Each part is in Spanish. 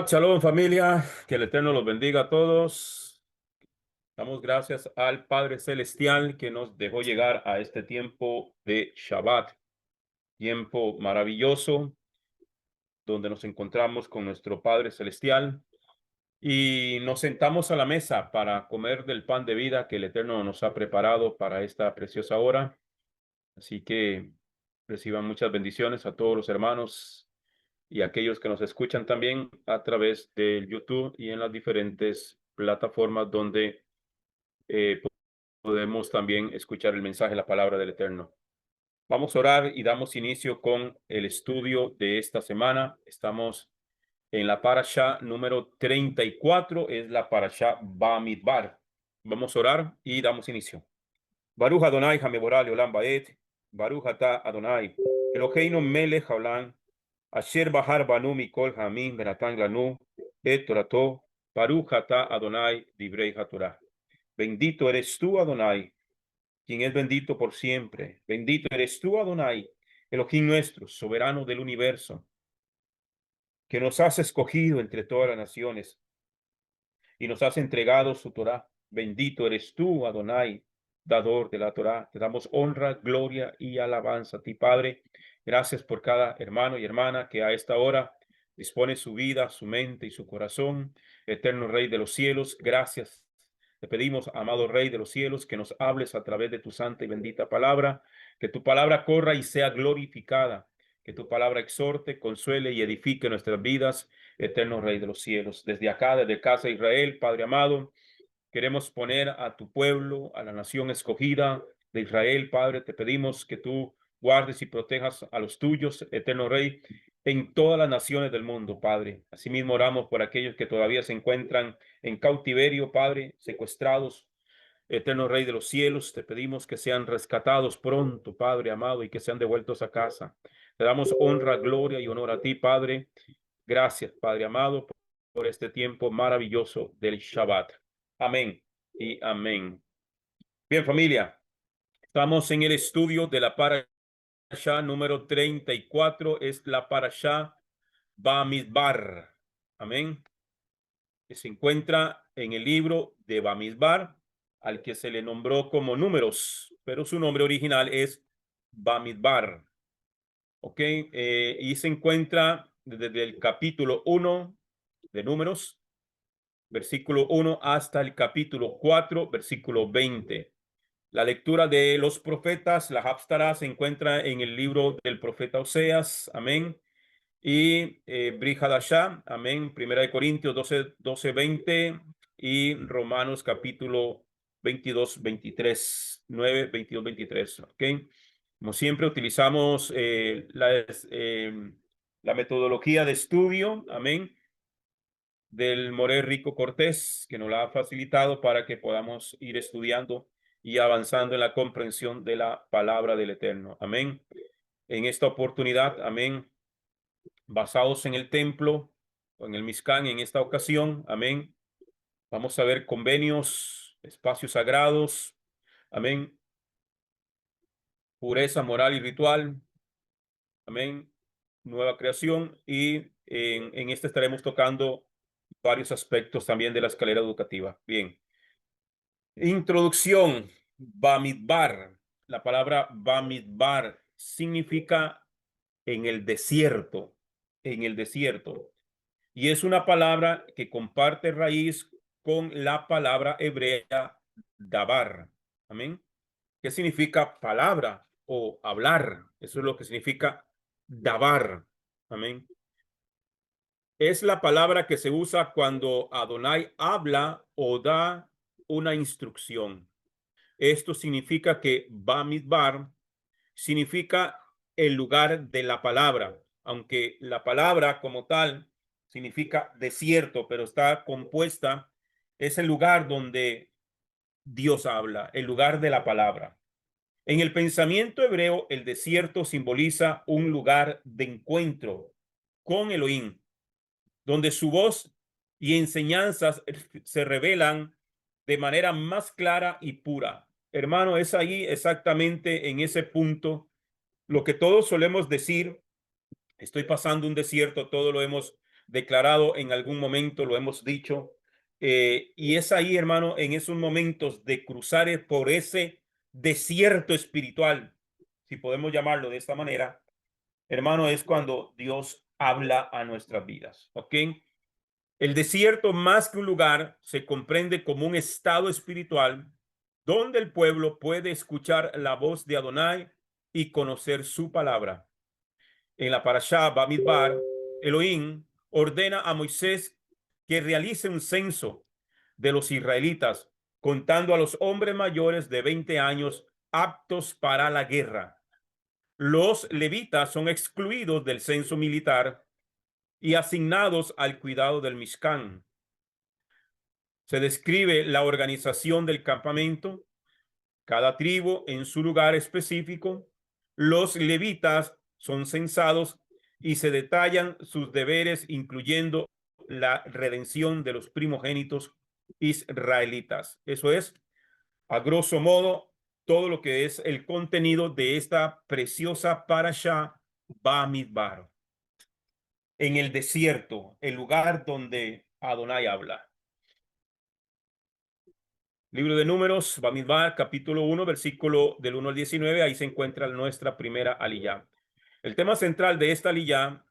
Shabbat Shalom, familia. Que el Eterno los bendiga a todos. Damos gracias al Padre Celestial que nos dejó llegar a este tiempo de Shabbat, tiempo maravilloso donde nos encontramos con nuestro Padre Celestial y nos sentamos a la mesa para comer del pan de vida que el Eterno nos ha preparado para esta preciosa hora. Así que reciban muchas bendiciones a todos los hermanos y aquellos que nos escuchan también a través del YouTube y en las diferentes plataformas donde eh, podemos también escuchar el mensaje, la palabra del Eterno. Vamos a orar y damos inicio con el estudio de esta semana. Estamos en la parasha número 34, es la parasha Bamidbar. Vamos a orar y damos inicio. Baruch Adonai Hameborah Leolam Baet, Baruch Ata Adonai, Eloheinu Melech Haolam, Asher Bahar Banu Mikol Hamim Benatan Lanu, Et Torato, Baruch Ata Adonai Divrei HaTorah. Bendito eres tú, Adonai, quien es bendito por siempre. Bendito eres tú, Adonai, Elohim nuestro, soberano del universo, que nos has escogido entre todas las naciones y nos has entregado su Torah. Bendito eres tú, Adonai, dador de la Torah. Te damos honra, gloria y alabanza a ti, Padre. Gracias por cada hermano y hermana que a esta hora dispone su vida, su mente y su corazón. Eterno Rey de los cielos, gracias. Te pedimos, amado Rey de los cielos, que nos hables a través de tu santa y bendita palabra, que tu palabra corra y sea glorificada, que tu palabra exhorte, consuele y edifique nuestras vidas. Eterno Rey de los cielos, desde acá, desde casa de Israel, Padre amado, queremos poner a tu pueblo, a la nación escogida de Israel, Padre. Te pedimos que tú guardes y protejas a los tuyos, Eterno Rey, en todas las naciones del mundo, Padre. Asimismo oramos por aquellos que todavía se encuentran en cautiverio, Padre, secuestrados. Eterno Rey de los cielos, te pedimos que sean rescatados pronto, Padre amado, y que sean devueltos a casa. Te damos honra, gloria y honor a ti, Padre. Gracias, Padre amado, por este tiempo maravilloso del Shabbat. Amén y amén. Bien, familia, estamos en el estudio de la parasha número 34, es la parasha Bamidbar. Amén. Que se encuentra en el libro de Bamidbar, al que se le nombró como Números, pero su nombre original es Bamidbar. Ok, y se encuentra desde el capítulo 1 de Números, versículo 1 hasta el capítulo 4, versículo 20. La lectura de los profetas, la Haftarah, se encuentra en el libro del profeta Oseas, amén, y Brit Hadashah, amén, Primera de Corintios 12, 20 y Romanos capítulo 22, 23, 9, 22, 23, ok. Como siempre utilizamos la metodología de estudio, amén, del Moré Rico Cortés, que nos la ha facilitado para que podamos ir estudiando y avanzando en la comprensión de la palabra del Eterno. Amén. En esta oportunidad, amén, basados en el templo o en el Mishkan en esta ocasión, amén, vamos a ver convenios, espacios sagrados, amén, pureza moral y ritual, amén, nueva creación y en este estaremos tocando varios aspectos también de la escalera educativa. Bien. Introducción. Bamidbar. La palabra Bamidbar significa en el desierto, en el desierto. Y es una palabra que comparte raíz con la palabra hebrea dabar. Amén. ¿Qué significa palabra o hablar? Eso es lo que significa dabar. Amén. Es la palabra que se usa cuando Adonai habla o da una instrucción. Esto significa que Bamidbar significa el lugar de la palabra, aunque la palabra como tal significa desierto, pero está compuesta, es el lugar donde Dios habla, el lugar de la palabra. En el pensamiento hebreo, el desierto simboliza un lugar de encuentro con Elohim, donde su voz y enseñanzas se revelan de manera más clara y pura. Hermano, es ahí exactamente en ese punto lo que todos solemos decir: estoy pasando un desierto, todos lo hemos declarado en algún momento, lo hemos dicho. Y es ahí, hermano, en esos momentos de cruzar por ese desierto espiritual, si podemos llamarlo de esta manera, hermano, es cuando Dios habla a nuestras vidas. ¿Ok? El desierto, más que un lugar, se comprende como un estado espiritual donde el pueblo puede escuchar la voz de Adonai y conocer su palabra. En la parashá Bamidbar, Elohim ordena a Moisés que realice un censo de los israelitas, contando a los hombres mayores de 20 años aptos para la guerra. Los levitas son excluidos del censo militar y asignados al cuidado del Mishkan. Se describe la organización del campamento, cada tribu en su lugar específico. Los levitas son censados y se detallan sus deberes, incluyendo la redención de los primogénitos israelitas. Eso es, a grosso modo, todo lo que es el contenido de esta preciosa parashá Bamidbar. En el desierto, el lugar donde Adonai habla. Libro de Números, Bamidbar, capítulo 1, versículo del 1 al 19. Ahí se encuentra nuestra primera aliyá. El tema central de esta aliyá,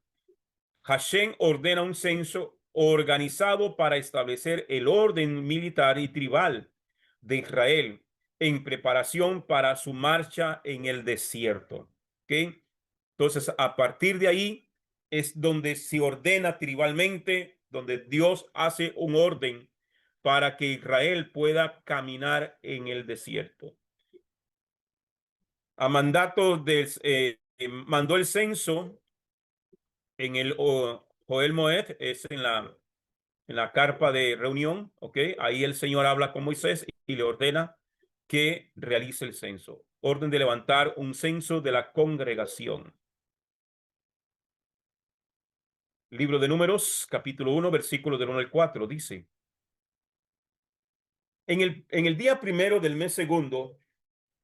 Hashem ordena un censo organizado para establecer el orden militar y tribal de Israel en preparación para su marcha en el desierto. ¿Ok? Entonces, a partir de ahí es donde se ordena tribalmente, donde Dios hace un orden para que Israel pueda caminar en el desierto. A mandato mandó el censo en el Joel Moed, es en la carpa de reunión, ¿ok? Ahí el Señor habla con Moisés y le ordena que realice el censo. Orden de levantar un censo de la congregación. Libro de Números, capítulo 1, versículo del 1 al 4, dice: en el día primero del mes segundo,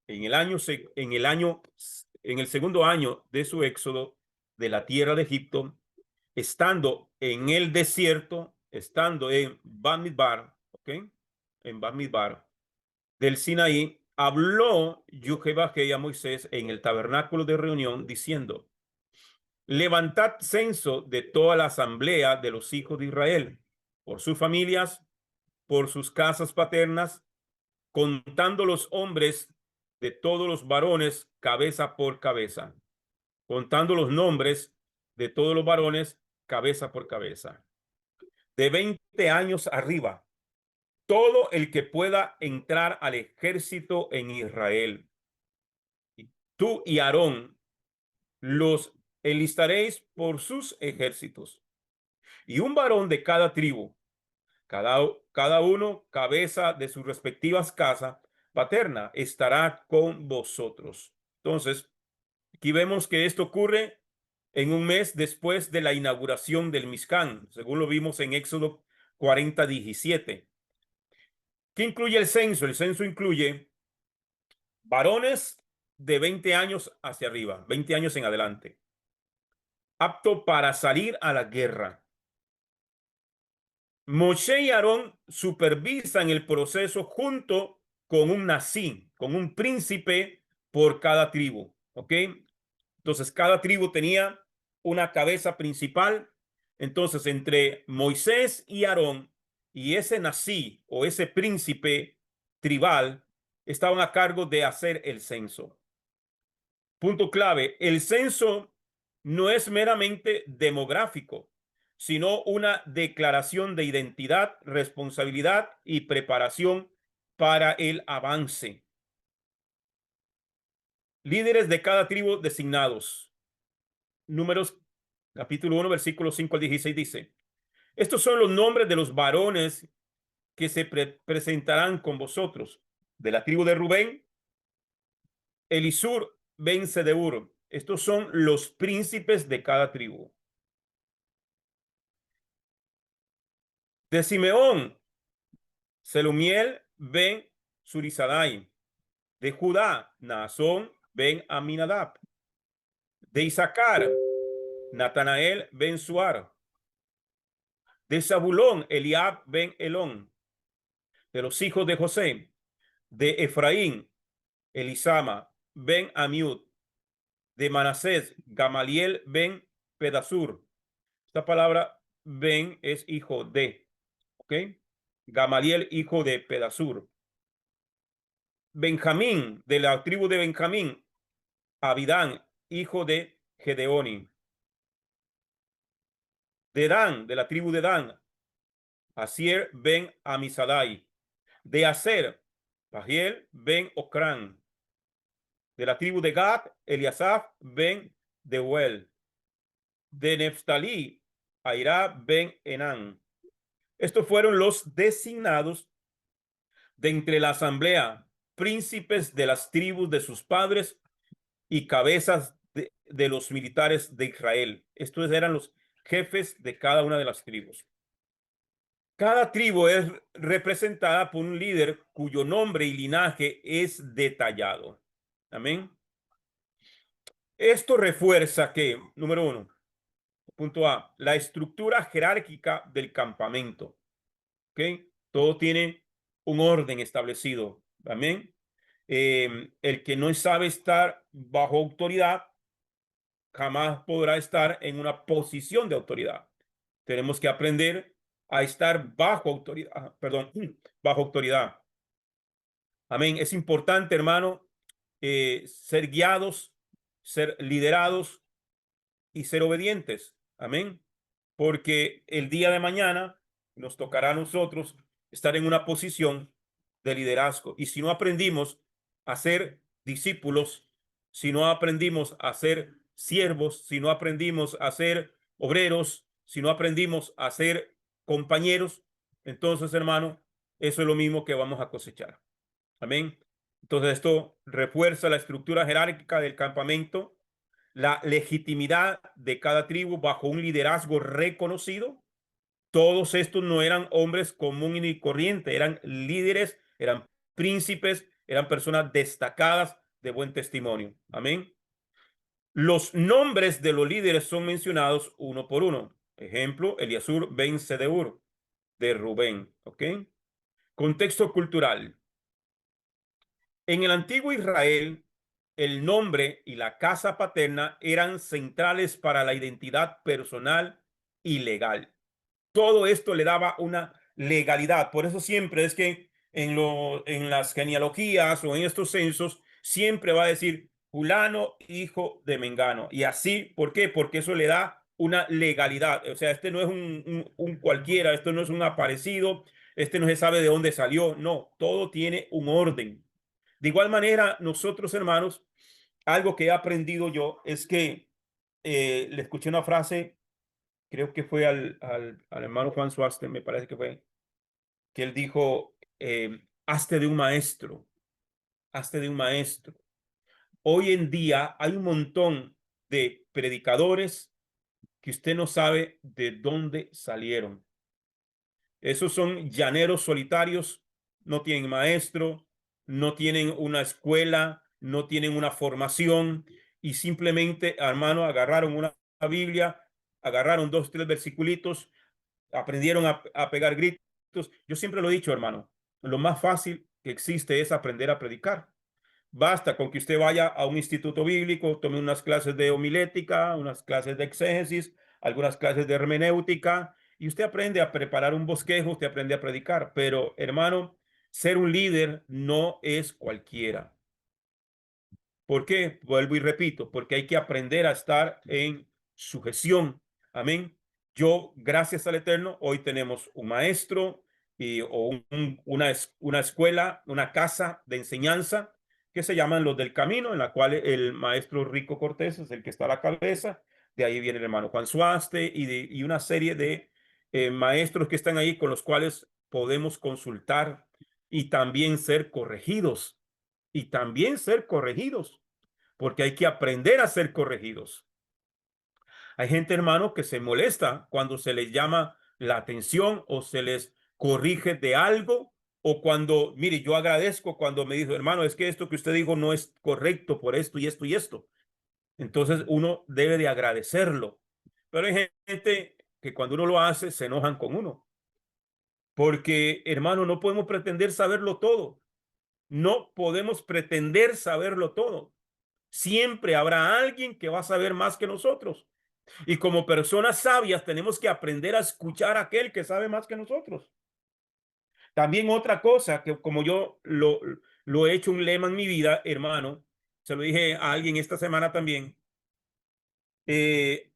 en el segundo año de su éxodo de la tierra de Egipto, estando en el desierto, estando en Bamidbar, ¿ok? En Bamidbar del Sinaí, habló Yuhebajé a Moisés en el tabernáculo de reunión diciendo: levantad censo de toda la asamblea de los hijos de Israel, por sus familias, por sus casas paternas, contando los hombres de todos los varones, cabeza por cabeza, contando los nombres de todos los varones, cabeza por cabeza, de 20 años arriba, todo el que pueda entrar al ejército en Israel. Tú y Aarón los enlistaréis por sus ejércitos, y un varón de cada tribu, cada uno cabeza de sus respectivas casas paterna, estará con vosotros. Entonces, aquí vemos que esto ocurre en un mes después de la inauguración del Mishkan, según lo vimos en Éxodo 40:17. ¿Qué incluye el censo? El censo incluye varones de 20 años hacia arriba, 20 años en adelante, apto para salir a la guerra. Moshe y Aarón supervisan el proceso junto con un nazí, con un príncipe por cada tribu, ¿ok? Entonces, cada tribu tenía una cabeza principal. Entonces, entre Moisés y Aarón y ese nazí o ese príncipe tribal estaban a cargo de hacer el censo. Punto clave, el censo no es meramente demográfico, sino una declaración de identidad, responsabilidad y preparación para el avance. Líderes de cada tribu designados. Números capítulo 1, versículos 5 al 16 dice: estos son los nombres de los varones que se presentarán con vosotros. De la tribu de Rubén, Elisur ben Sedeur. Estos son los príncipes de cada tribu. De Simeón, Selumiel ben Surizadai. De Judá, Naasón ben Aminadab. De Isaacar, Natanael ben Suar. De Zabulón, Eliab ben Elón. De los hijos de José, de Efraín, Elisama ben Amiud. De Manasés, Gamaliel ben Pedasur. Esta palabra ben es hijo de, ¿ok? Gamaliel, hijo de Pedasur. Benjamín, de la tribu de Benjamín, Abidán, hijo de Gedeoni. De Dan, de la tribu de Dan, Asier ben Amisadai. De Aser, Pagiel ben Ocrán. De la tribu de Gad, Eliasaf ben Deuel. De Neftalí, Aira ben Enán. Estos fueron los designados de entre la asamblea, príncipes de las tribus de sus padres y cabezas de los militares de Israel. Estos eran los jefes de cada una de las tribus. Cada tribu es representada por un líder cuyo nombre y linaje es detallado. Amén. Esto refuerza que, número uno, punto A, la estructura jerárquica del campamento. ¿Ok? Todo tiene un orden establecido. Amén. El que no sabe estar bajo autoridad jamás podrá estar en una posición de autoridad. Tenemos que aprender a estar bajo autoridad, perdón, bajo autoridad. Amén. Es importante, hermano, ser guiados, ser liderados y ser obedientes. Amén. Porque el día de mañana nos tocará a nosotros estar en una posición de liderazgo. Y si no aprendimos a ser discípulos, si no aprendimos a ser siervos, si no aprendimos a ser obreros, si no aprendimos a ser compañeros, entonces, hermano, eso es lo mismo que vamos a cosechar. Amén. Entonces, esto refuerza la estructura jerárquica del campamento, la legitimidad de cada tribu bajo un liderazgo reconocido. Todos estos no eran hombres comunes y corrientes, eran líderes, eran príncipes, eran personas destacadas de buen testimonio. Amén. Los nombres de los líderes son mencionados uno por uno. Ejemplo, Eliasur ben Sedeur de Rubén. ¿Ok? Contexto cultural. En el antiguo Israel, el nombre y la casa paterna eran centrales para la identidad personal y legal. Todo esto le daba una legalidad. Por eso siempre es que en las genealogías o en estos censos siempre va a decir fulano, hijo de Mengano. Y así, ¿por qué? Porque eso le da una legalidad. O sea, este no es un cualquiera, esto no es un aparecido, este no se sabe de dónde salió. No, todo tiene un orden. De igual manera, nosotros, hermanos, algo que he aprendido yo es que le escuché una frase, creo que fue al hermano Juan Suaste, me parece que fue, que él dijo, hazte de un maestro, hazte de un maestro. Hoy en día hay un montón de predicadores que usted no sabe de dónde salieron. Esos son llaneros solitarios, no tienen maestro, no tienen una escuela, no tienen una formación y simplemente, hermano, agarraron una Biblia, agarraron dos, tres versiculitos, aprendieron a pegar gritos. Yo siempre lo he dicho, hermano, lo más fácil que existe es aprender a predicar. Basta con que usted vaya a un instituto bíblico, tome unas clases de homilética, unas clases de exégesis, algunas clases de hermenéutica, y usted aprende a preparar un bosquejo, usted aprende a predicar. Pero, hermano, ser un líder no es cualquiera. ¿Por qué? Vuelvo y repito, porque hay que aprender a estar en sujeción. Amén. Yo, gracias al Eterno, hoy tenemos un maestro una escuela, una casa de enseñanza que se llaman los del camino, en la cual el maestro Rico Cortés es el que está a la cabeza. De ahí viene el hermano Juan Suaste y una serie de maestros que están ahí con los cuales podemos consultar y también ser corregidos. Y también ser corregidos, porque hay que aprender a ser corregidos. Hay gente, hermano, que se molesta cuando se les llama la atención o se les corrige de algo, o cuando, mire, yo agradezco cuando me dijo, hermano, es que esto que usted dijo no es correcto por esto y esto y esto. Entonces uno debe de agradecerlo. Pero hay gente que cuando uno lo hace se enojan con uno. Porque, hermano, no podemos pretender saberlo todo. No podemos pretender saberlo todo. Siempre habrá alguien que va a saber más que nosotros. Y como personas sabias tenemos que aprender a escuchar a aquel que sabe más que nosotros. También otra cosa que como yo lo he hecho un lema en mi vida, hermano, se lo dije a alguien esta semana también, eh,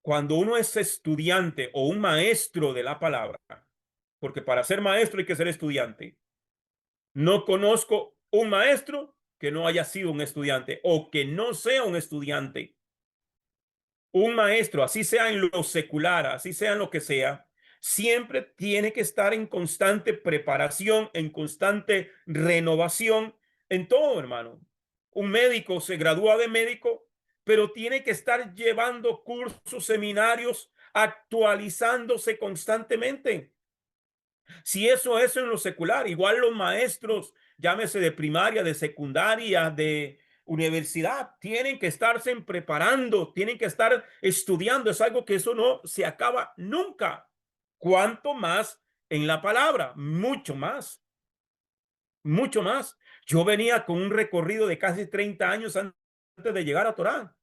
cuando uno es estudiante o un maestro de la palabra, porque para ser maestro hay que ser estudiante. No conozco un maestro que no haya sido un estudiante o que no sea un estudiante. Un maestro, así sea en lo secular, así sea en lo que sea, siempre tiene que estar en constante preparación, en constante renovación, en todo, hermano. Un médico se gradúa de médico, pero tiene que estar llevando cursos, seminarios, actualizándose constantemente. Si eso es en lo secular, igual los maestros, llámese de primaria, de secundaria, de universidad, tienen que estarse preparando, tienen que estar estudiando. Es algo que eso no se acaba nunca. Cuanto más en la palabra, mucho más, mucho más. Yo venía con un recorrido de casi 30 años antes de llegar a Torá.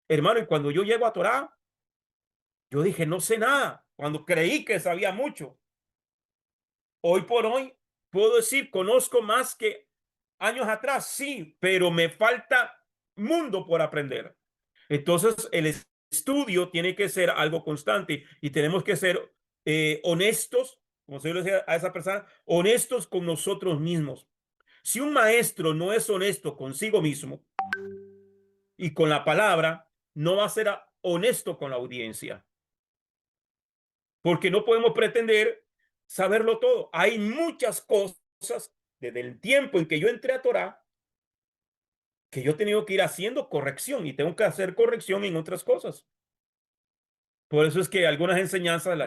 Hermano, y cuando yo llego a Torá, yo dije, no sé nada. Cuando creí que sabía mucho. Hoy por hoy puedo decir, conozco más que años atrás, sí, pero me falta mundo por aprender. Entonces, el estudio tiene que ser algo constante y tenemos que ser honestos, como se le decía a esa persona, honestos con nosotros mismos. Si un maestro no es honesto consigo mismo y con la palabra, no va a ser honesto con la audiencia, porque no podemos pretender saberlo todo. Hay muchas cosas desde el tiempo en que yo entré a Torá que yo he tenido que ir haciendo corrección y tengo que hacer corrección en otras cosas. Por eso es que algunas enseñanzas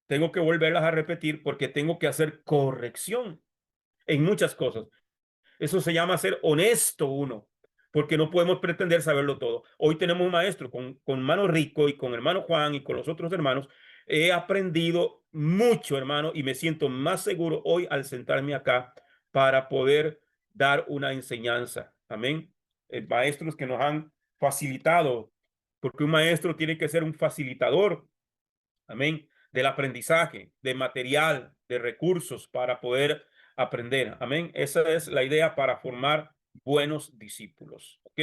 tengo que volverlas a repetir porque tengo que hacer corrección en muchas cosas. Eso se llama ser honesto uno, porque no podemos pretender saberlo todo. Hoy tenemos un maestro con hermano Rico y con hermano Juan y con los otros hermanos. He aprendido mucho, hermano, y me siento más seguro hoy al sentarme acá para poder dar una enseñanza. Amén. Maestros que nos han facilitado, porque un maestro tiene que ser un facilitador. Amén. Del aprendizaje, de material, de recursos para poder aprender. Amén. Esa es la idea para formar buenos discípulos. ¿Ok?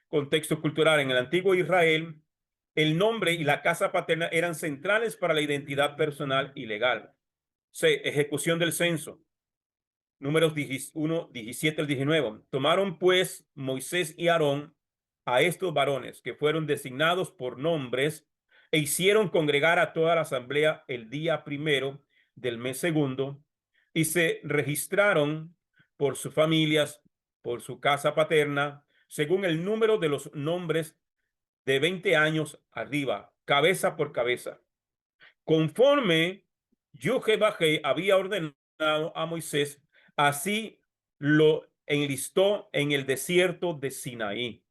Contexto cultural. En el antiguo Israel, el nombre y la casa paterna eran centrales para la identidad personal y legal. C. Ejecución del censo. Números 1, 17 al 19. Tomaron pues Moisés y Aarón a estos varones que fueron designados por nombres e hicieron congregar a toda la asamblea el día primero del mes segundo y se registraron por sus familias, por su casa paterna, según el número de los nombres de 20 años arriba, cabeza por cabeza. Conforme Jehová había ordenado a Moisés, así lo enlistó en el desierto de Sinaí.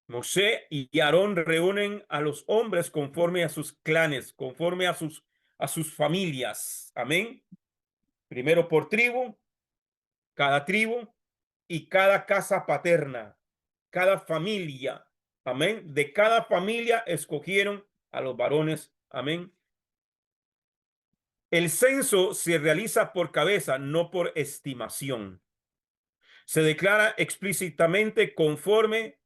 Moshe y Aarón reúnen a los hombres conforme a sus clanes, conforme a sus familias. Amén. Primero por cada tribu y cada casa paterna, cada familia. Amén. De cada familia escogieron a los varones. Amén. El censo se realiza por cabeza, no por estimación. Se declara explícitamente conforme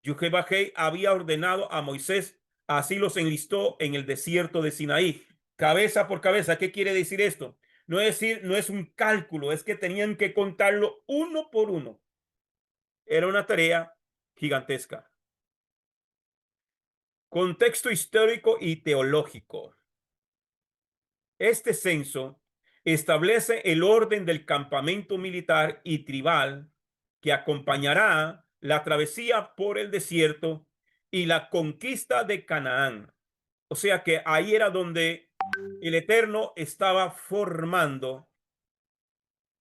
Jehová había ordenado a Moisés, así los enlistó en el desierto de Sinaí. Cabeza por cabeza, ¿qué quiere decir esto? No es decir, no es un cálculo, es que tenían que contarlo uno por uno. Era una tarea gigantesca. Contexto histórico y teológico. Este censo establece el orden del campamento militar y tribal que acompañará la travesía por el desierto y la conquista de Canaán. O sea que ahí era donde el Eterno estaba formando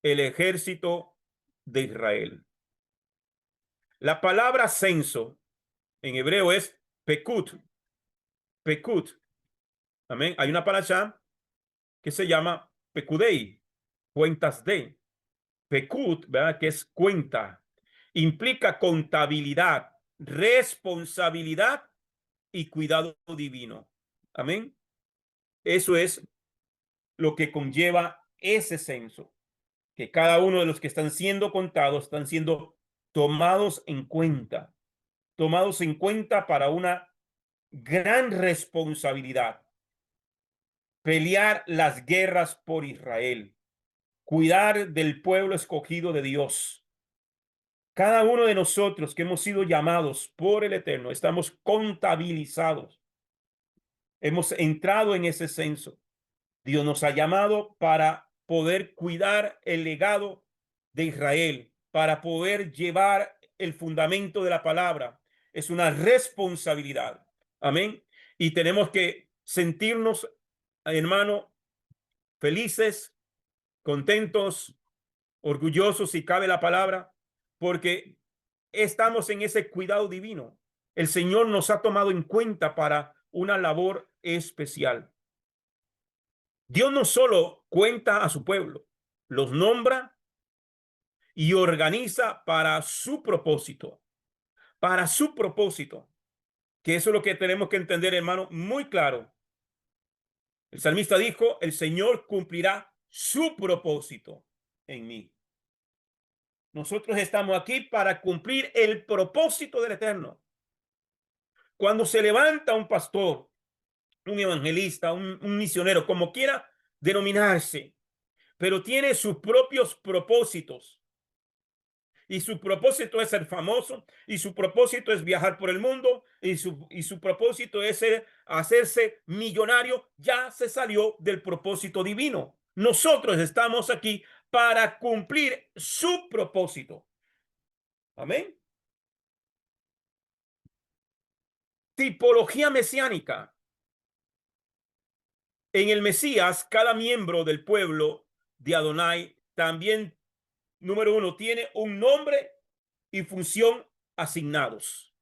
el ejército de Israel. La palabra censo en hebreo es Pekut, Pekut. Amén. Hay una parashá que se llama Pekudei, cuentas de. Pekut, ¿verdad? Que es cuenta. Implica contabilidad, responsabilidad y cuidado divino. Amén. Eso es lo que conlleva ese censo, que cada uno de los que están siendo contados están siendo tomados en cuenta para una gran responsabilidad: pelear las guerras por Israel, cuidar del pueblo escogido de Dios. Cada uno de nosotros que hemos sido llamados por el Eterno, estamos contabilizados. Hemos entrado en ese censo. Dios nos ha llamado para poder cuidar el legado de Israel, para poder llevar el fundamento de la palabra. Es una responsabilidad. Amén. Y tenemos que sentirnos, hermano, felices, contentos, orgullosos, si cabe la palabra, porque estamos en ese cuidado divino. El Señor nos ha tomado en cuenta para una labor especial. Dios no solo cuenta a su pueblo, los nombra y organiza para su propósito, que eso es lo que tenemos que entender, hermano, muy claro. El salmista dijo: el Señor cumplirá su propósito en mí. Nosotros estamos aquí para cumplir el propósito del Eterno. Cuando se levanta un pastor, un evangelista, un misionero, como quiera denominarse, pero tiene sus propios propósitos. Y su propósito es ser famoso, y su propósito es viajar por el mundo, y su propósito es hacerse millonario. Ya se salió del propósito divino. Nosotros estamos aquí para cumplir su propósito. Amén. Tipología mesiánica. En el Mesías, cada miembro del pueblo de Adonai también, número uno, tiene un nombre y función asignados.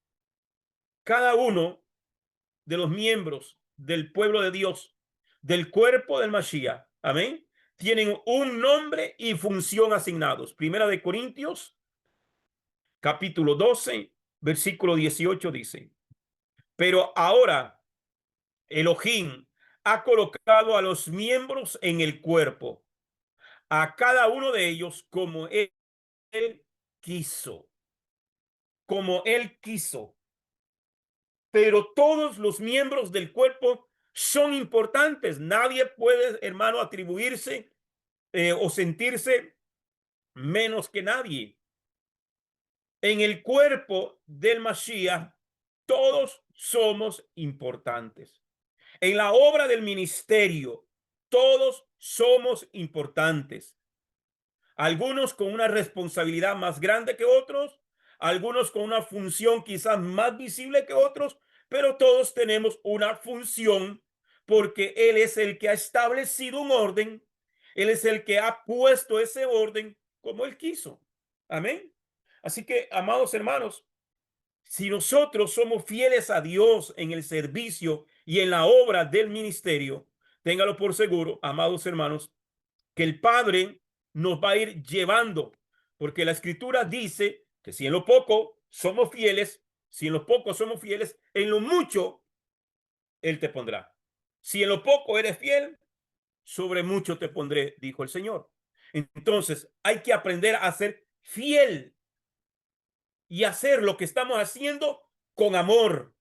Cada uno de los miembros del pueblo de Dios, del cuerpo del Mashiach, amén, tienen un nombre y función asignados. Primera de Corintios, capítulo 12, versículo 18 dice: pero ahora Elohim ha colocado a los miembros en el cuerpo, a cada uno de ellos como él quiso, como él quiso. Pero todos los miembros del cuerpo son importantes. Nadie puede, hermano, atribuirse o sentirse menos que nadie. En el cuerpo del Mashiach, todos somos importantes. En la obra del ministerio, todos somos importantes. Algunos con una responsabilidad más grande que otros, algunos con una función quizás más visible que otros, pero todos tenemos una función, porque Él es el que ha establecido un orden, Él es el que ha puesto ese orden como Él quiso. Amén. Así que, amados hermanos, si nosotros somos fieles a Dios en el servicio y en la obra del ministerio, téngalo por seguro, amados hermanos, que el Padre nos va a ir llevando, porque la Escritura dice que si en lo poco somos fieles, si en lo poco somos fieles, en lo mucho Él te pondrá. Si en lo poco eres fiel, sobre mucho te pondré, dijo el Señor. Entonces hay que aprender a ser fiel y hacer lo que estamos haciendo con amor,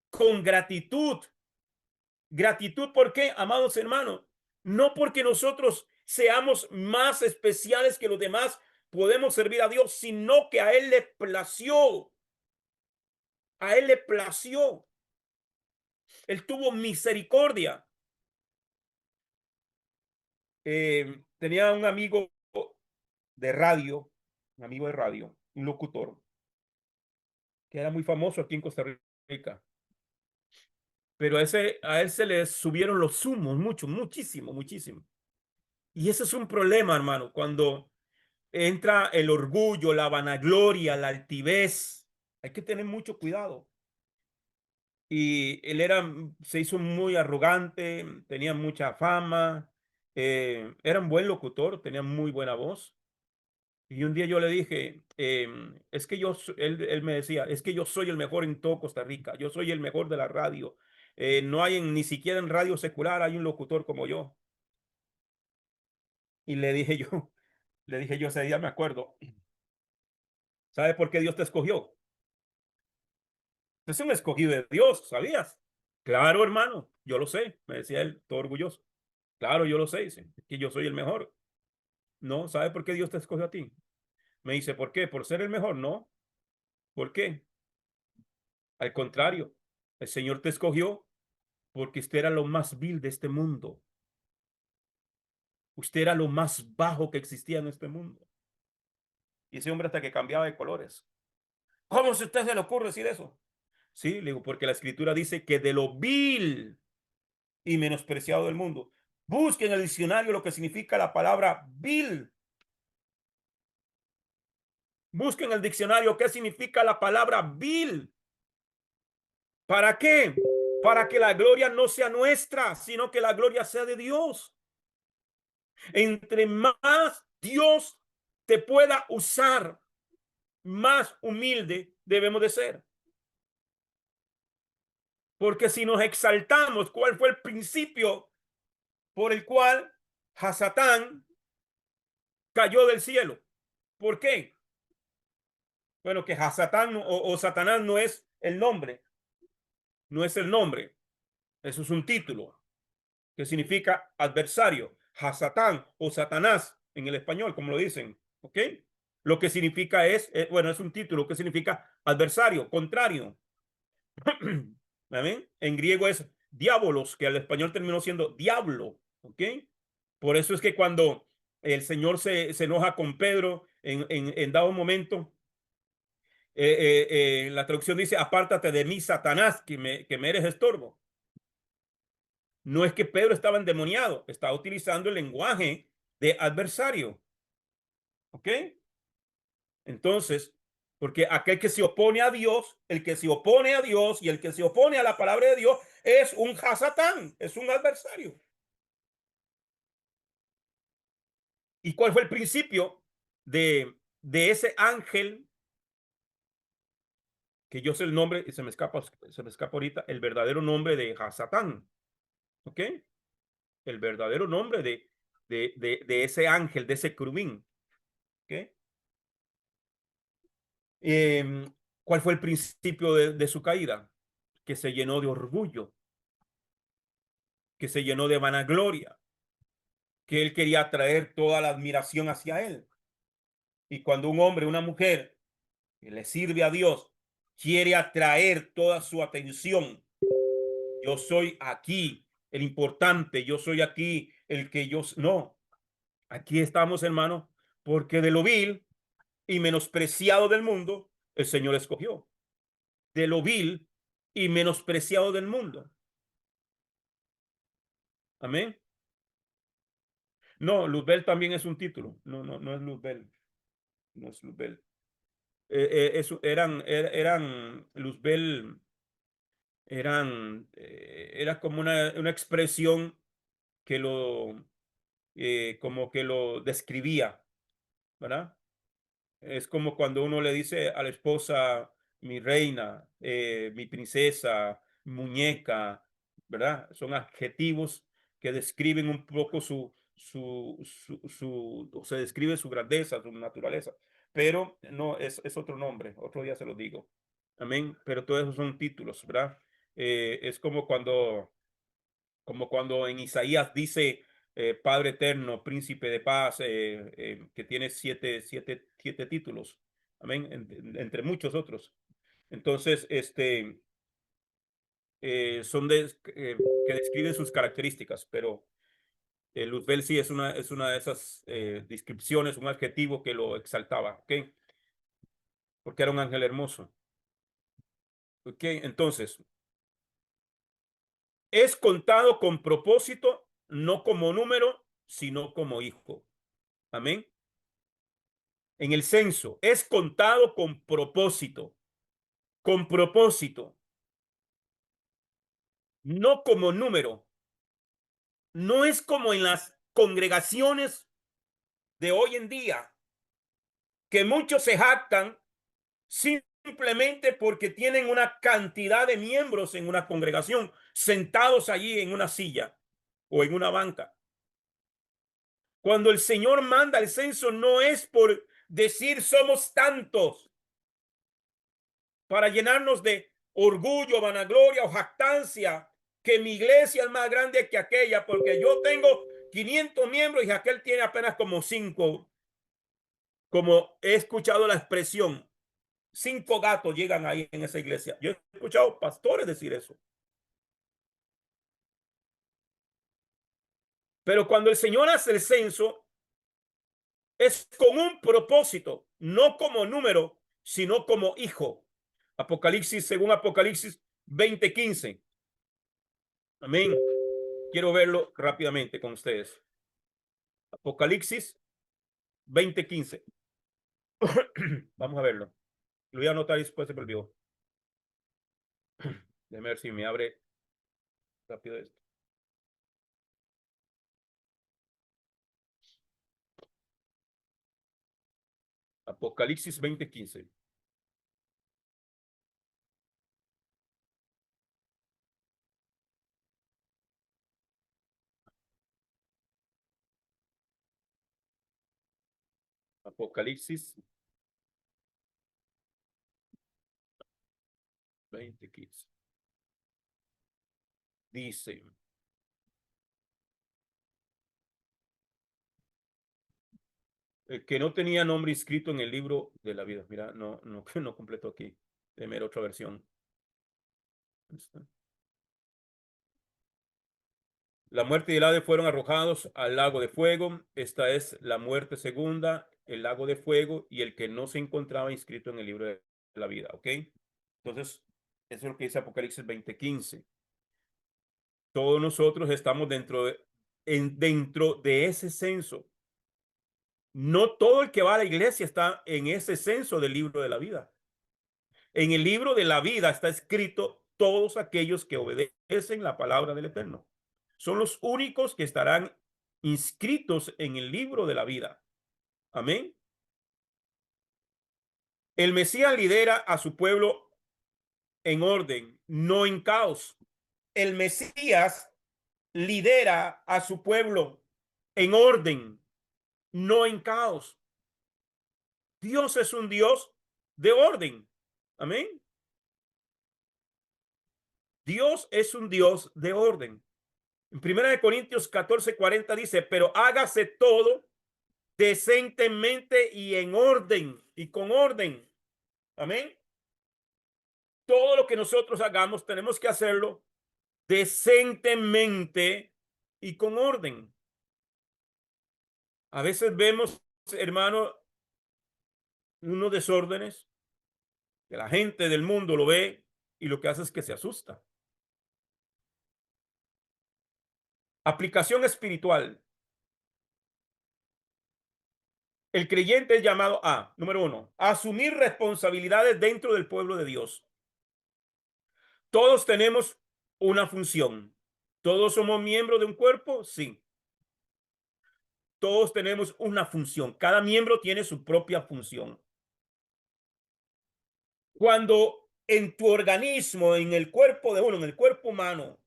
con gratitud. Gratitud, ¿por qué, amados hermanos? No porque nosotros seamos más especiales que los demás, podemos servir a Dios, sino que a Él le plació. A Él le plació. Él tuvo misericordia. Tenía un amigo de radio, un amigo de radio, un locutor, que era muy famoso aquí en Costa Rica. Pero a él se le subieron los humos, mucho, muchísimo, muchísimo. Y ese es un problema, hermano, cuando entra el orgullo, la vanagloria, la altivez. Hay que tener mucho cuidado. y él se hizo muy arrogante, tenía mucha fama, era un buen locutor, tenía muy buena voz. Y un día yo le dije, es que él me decía, es que yo soy el mejor en todo Costa Rica, yo soy el mejor de la radio. No hay ni siquiera en radio secular hay un locutor como yo. Y le dije yo, le dije yo ese día, me acuerdo, ¿sabe por qué Dios te escogió? Es un escogido de Dios, ¿sabías? Claro, hermano, yo lo sé, me decía él, todo orgulloso. Claro, yo lo sé, dice, que yo soy el mejor. No, ¿sabe por qué Dios te escogió a ti? Me dice, ¿por qué? ¿Por ser el mejor? No. ¿Por qué? Al contrario, el Señor te escogió porque usted era lo más vil de este mundo. Usted era lo más bajo que existía en este mundo. Y ese hombre hasta que cambiaba de colores. ¿Cómo se usted se le ocurre decir eso? Sí, le digo, porque la escritura dice que de lo vil y menospreciado del mundo. Busque en el diccionario lo que significa la palabra vil. Busque en el diccionario qué significa la palabra vil. ¿Para qué? Para que la gloria no sea nuestra, sino que la gloria sea de Dios. Entre más Dios te pueda usar, más humilde debemos de ser. Porque si nos exaltamos, ¿cuál fue el principio por el cual Hasatán cayó del cielo? ¿Por qué? Bueno, que Hasatán o Satanás no es el nombre, no es el nombre, eso es un título que significa adversario, Hasatán o Satanás en el español, como lo dicen, ¿ok? Lo que significa es, bueno, es un título que significa adversario, contrario. ¿Amén? En griego es diabolos, que al español terminó siendo diablo, ¿ok? Por eso es que cuando el Señor se enoja con Pedro en dado momento, la traducción dice, apártate de mí, Satanás, que me eres estorbo. No es que Pedro estaba endemoniado, estaba utilizando el lenguaje de adversario, ¿ok? Entonces, porque aquel que se opone a Dios, el que se opone a Dios y el que se opone a la palabra de Dios es un Hasatán, es un adversario. ¿Y cuál fue el principio de ese ángel? Que yo sé el nombre, y se me escapa ahorita, el verdadero nombre de Hasatán, ¿ok? El verdadero nombre de ese ángel, de ese querubín, ¿ok? Eh, ¿Cuál fue el principio de su caída? Que se llenó de orgullo, que se llenó de vanagloria, que él quería atraer toda la admiración hacia él. Y cuando un hombre, una mujer que le sirve a Dios, quiere atraer toda su atención, yo soy aquí el importante, yo soy aquí el que yo... No, aquí estamos, hermano, porque de lo vil y menospreciado del mundo, el Señor escogió. De lo vil y menospreciado del mundo. Amén. No, Luzbel también es un título. No, no, no es Luzbel. No es Luzbel. Luzbel, era como una expresión que como que lo describía, ¿verdad? Es como cuando uno le dice a la esposa, mi reina, mi princesa, muñeca, ¿verdad? Son adjetivos que describen un poco o se describe su grandeza, su naturaleza. Pero no, es otro nombre, otro día se lo digo. Amén. Pero todos esos son títulos, ¿verdad? Es como cuando en Isaías dice Padre eterno, príncipe de paz, que tiene siete títulos, amén, entre muchos otros. Entonces, que describen sus características, pero Luzbel sí es una de esas descripciones, un adjetivo que lo exaltaba, ¿ok? Porque era un ángel hermoso, ¿ok? Entonces, es contado con propósito, no como número, sino como hijo. Amén. En el censo es contado con propósito, con propósito. no como número. No es como en las congregaciones de hoy en día, que muchos se jactan simplemente porque tienen una cantidad de miembros en una congregación sentados allí en una silla o en una banca. Cuando el Señor manda el censo, no es por decir somos tantos para llenarnos de orgullo, vanagloria o jactancia, que mi iglesia es más grande que aquella, porque yo tengo 500 miembros y aquel tiene apenas como 5, como he escuchado la expresión, 5 gatos llegan ahí en esa iglesia. Yo he escuchado pastores decir eso. Pero cuando el Señor hace el censo, es con un propósito, no como número, sino como hijo. Apocalipsis, según Apocalipsis 20:15. Amén. Quiero verlo rápidamente con ustedes. Apocalipsis 20:15. Vamos a verlo. Lo voy a anotar y después se me olvidó. Déjame ver si me abre rápido esto. Apocalipsis 20:15. Apocalipsis 20:15. Dice, el que no tenía nombre inscrito en el libro de la vida. Mira, no completo aquí. Déjame ver otra versión. La muerte y el Hades fueron arrojados al lago de fuego. Esta es la muerte segunda, el lago de fuego y el que no se encontraba inscrito en el libro de la vida. ¿Ok? Entonces, eso es lo que dice Apocalipsis 20:15. Todos nosotros estamos dentro de ese censo. No todo el que va a la iglesia está en ese censo del libro de la vida. En el libro de la vida está escrito todos aquellos que obedecen la palabra del Eterno. Son los únicos que estarán inscritos en el libro de la vida. Amén. El Mesías lidera a su pueblo en orden, no en caos. El Mesías lidera a su pueblo en orden, no en caos. Dios es un Dios de orden. Amén. Dios es un Dios de orden. En 1 Corintios 14:40 dice, pero hágase todo decentemente y en orden y con orden. Amén. Todo lo que nosotros hagamos tenemos que hacerlo decentemente y con orden. A veces vemos, hermano, unos desórdenes que la gente del mundo lo ve y lo que hace es que se asusta. Aplicación espiritual. El creyente es llamado a, número 1, a asumir responsabilidades dentro del pueblo de Dios. Todos tenemos una función. ¿Todos somos miembros de un cuerpo? Sí. Todos tenemos una función. Cada miembro tiene su propia función. Cuando en tu organismo, en el cuerpo de uno, en el cuerpo humano,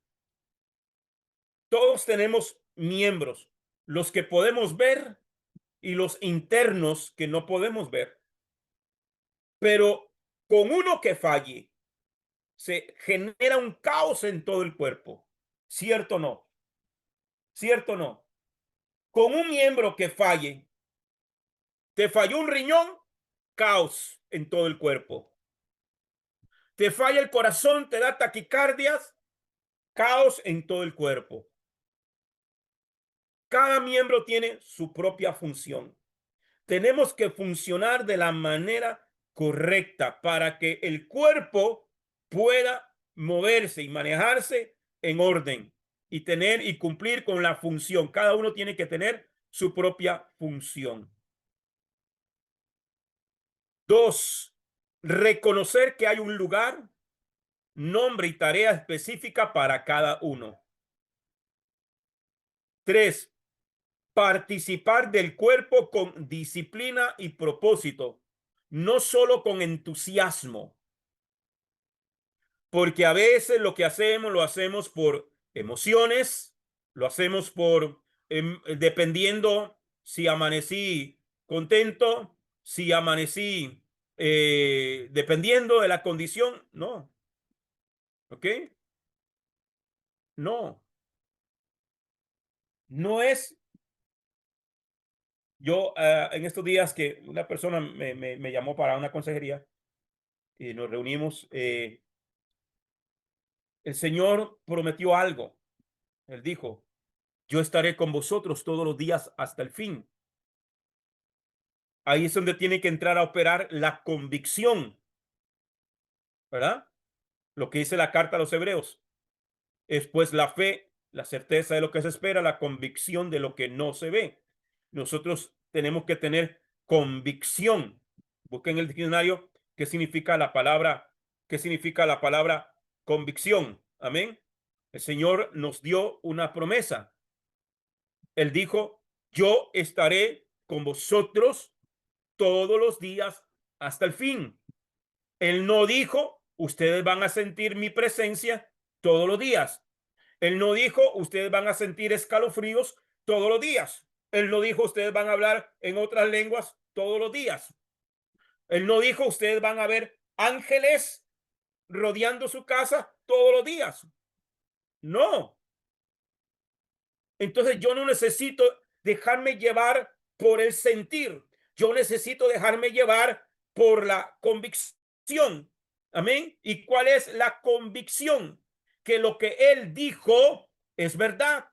todos tenemos miembros, los que podemos ver y los internos que no podemos ver. Pero con uno que falle, se genera un caos en todo el cuerpo. ¿Cierto o no? ¿Cierto o no? Con un miembro que falle, te falló un riñón, caos en todo el cuerpo. Te falla el corazón, te da taquicardias, caos en todo el cuerpo. Cada miembro tiene su propia función. Tenemos que funcionar de la manera correcta para que el cuerpo pueda moverse y manejarse en orden y tener y cumplir con la función. Cada uno tiene que tener su propia función. 2, reconocer que hay un lugar, nombre y tarea específica para cada uno. 3. Participar del cuerpo con disciplina y propósito, no solo con entusiasmo, porque a veces lo que hacemos lo hacemos por emociones, lo hacemos por dependiendo si amanecí contento, si amanecí dependiendo de la condición, no, ¿ok? No, no es. Yo en estos días que una persona me llamó para una consejería y nos reunimos, el Señor prometió algo. Él dijo, yo estaré con vosotros todos los días hasta el fin. Ahí es donde tiene que entrar a operar la convicción, ¿verdad? Lo que dice la carta a los hebreos. Es pues la fe, la certeza de lo que se espera, la convicción de lo que no se ve. Nosotros tenemos que tener convicción. Busquen el diccionario qué significa la palabra convicción. Amén. El Señor nos dio una promesa. Él dijo, yo estaré con vosotros todos los días hasta el fin. Él no dijo, ustedes van a sentir mi presencia todos los días. Él no dijo, ustedes van a sentir escalofríos todos los días. Él no dijo, ustedes van a hablar en otras lenguas todos los días. Él no dijo, ustedes van a ver ángeles rodeando su casa todos los días. No. Entonces yo no necesito dejarme llevar por el sentir. Yo necesito dejarme llevar por la convicción. Amén. ¿Y cuál es la convicción? Que lo que él dijo es verdad,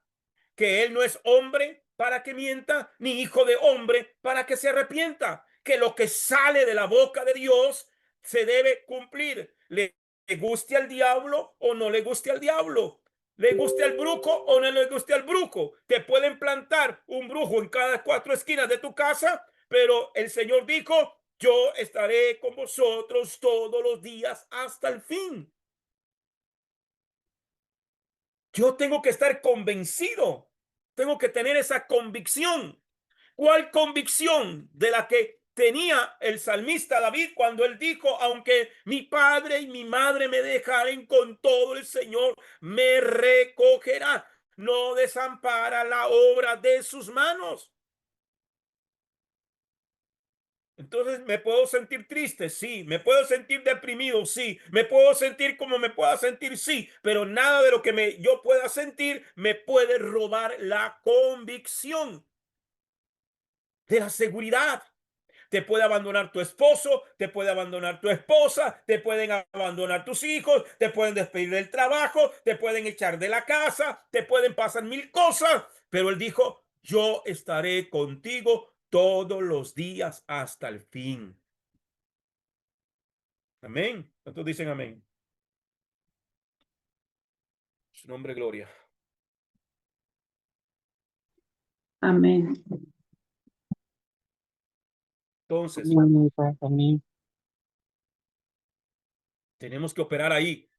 que él no es hombre para que mienta, ni hijo de hombre para que se arrepienta, que lo que sale de la boca de Dios se debe cumplir. Le guste al diablo o no le guste al diablo, le guste al brujo o no le guste al brujo. Te pueden plantar un brujo en cada 4 esquinas de tu casa, pero el Señor dijo, yo estaré con vosotros todos los días hasta el fin. Yo tengo que estar convencido, tengo que tener esa convicción. ¿Cuál convicción? De la que tenía el salmista David cuando él dijo, aunque mi padre y mi madre me dejaren, con todo el Señor me recogerá, no desampara la obra de sus manos. Entonces, ¿me puedo sentir triste? Sí. ¿Me puedo sentir deprimido? Sí. ¿Me puedo sentir como me pueda sentir? Sí. Pero nada de lo que yo pueda sentir me puede robar la convicción de la seguridad. Te puede abandonar tu esposo, te puede abandonar tu esposa, te pueden abandonar tus hijos, te pueden despedir del trabajo, te pueden echar de la casa, te pueden pasar mil cosas. Pero él dijo, yo estaré contigo todos los días hasta el fin. Amén. ¿Cuántos dicen amén? Su nombre, gloria. Amén. Entonces, Amén. tenemos que operar ahí,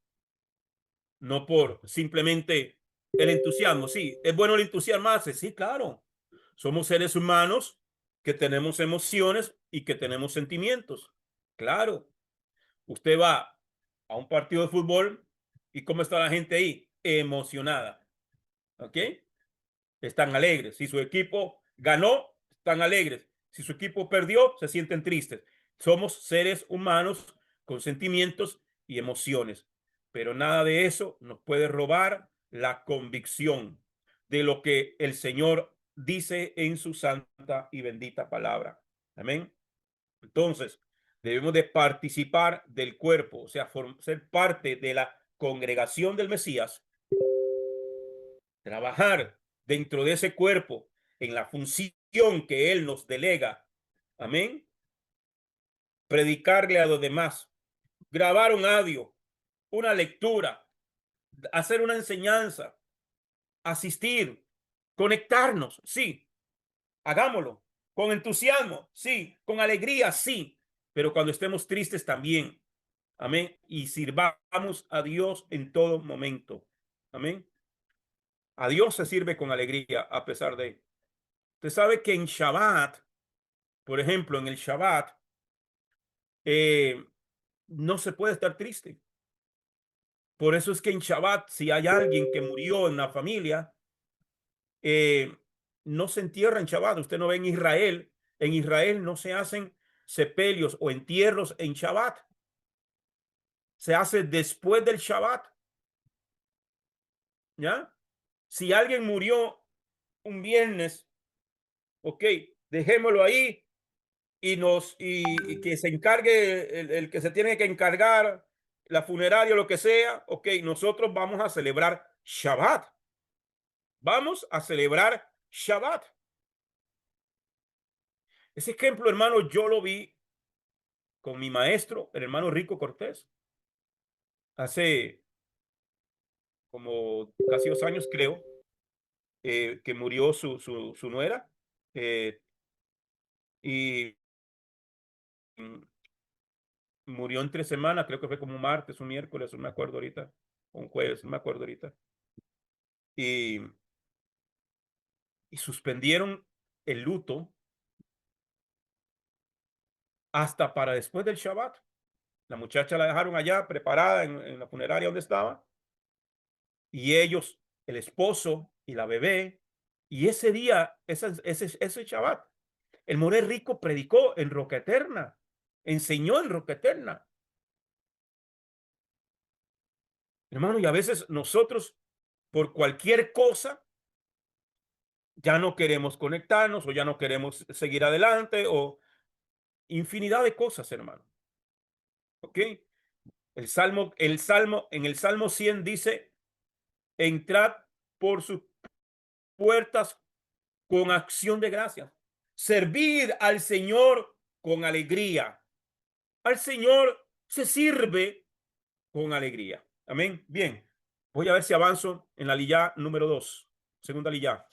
no por simplemente el entusiasmo. Sí, es bueno el entusiasmarse. Sí, claro. Somos seres humanos que tenemos emociones y que tenemos sentimientos. Claro. Usted va a un partido de fútbol y ¿cómo está la gente ahí? Emocionada. ¿Ok? Están alegres. Si su equipo ganó, están alegres. Si su equipo perdió, se sienten tristes. Somos seres humanos con sentimientos y emociones, pero nada de eso nos puede robar la convicción de lo que el Señor dice en su santa y bendita palabra. Amén. Entonces, debemos de participar del cuerpo, o sea, ser parte de la congregación del Mesías, trabajar dentro de ese cuerpo en la función que Él nos delega. Amén. Predicarle a los demás, grabar un audio, una lectura, hacer una enseñanza, asistir, conectarnos, sí, hagámoslo, con entusiasmo, sí, con alegría, sí, pero cuando estemos tristes también, Amén. Y sirvamos a Dios en todo momento. Amén. A Dios se sirve con alegría a pesar de. Usted sabe que en Shabbat, por ejemplo, en el Shabbat, eh, no se puede estar triste. Por eso es que en Shabbat, si hay alguien que murió en la familia, eh, no se entierra en Shabbat. Usted no ve en Israel no se hacen sepelios o entierros en Shabbat. Se hace después del Shabbat. ¿Ya? Si alguien murió un viernes, ok, dejémoslo ahí y que se encargue el que se tiene que encargar, la funeraria o lo que sea, ok, nosotros vamos a celebrar Shabbat. Vamos a celebrar Shabbat. Ese ejemplo, hermano, yo lo vi con mi maestro, el hermano Rico Cortés, hace como casi 2 años, creo, que murió su nuera. eh, y mm, murió entre semanas, creo que fue como un martes, un miércoles, no me acuerdo ahorita, un jueves, no me acuerdo ahorita. Y, y suspendieron el luto hasta para después del Shabbat. La muchacha la dejaron allá preparada en la funeraria donde estaba, y ellos, el esposo y la bebé, y ese día, ese Shabbat, el More Rico predicó en Roca Eterna, enseñó en Roca Eterna. Hermano, y a veces nosotros, por cualquier cosa, ya no queremos conectarnos o ya no queremos seguir adelante o infinidad de cosas, hermano. ¿Ok? En el Salmo 100 dice, entrad por sus puertas con acción de gracias. Servid al Señor con alegría. Al Señor se sirve con alegría. Amén. Bien. Voy a ver si avanzo en la liyá número 2. Segunda liyá.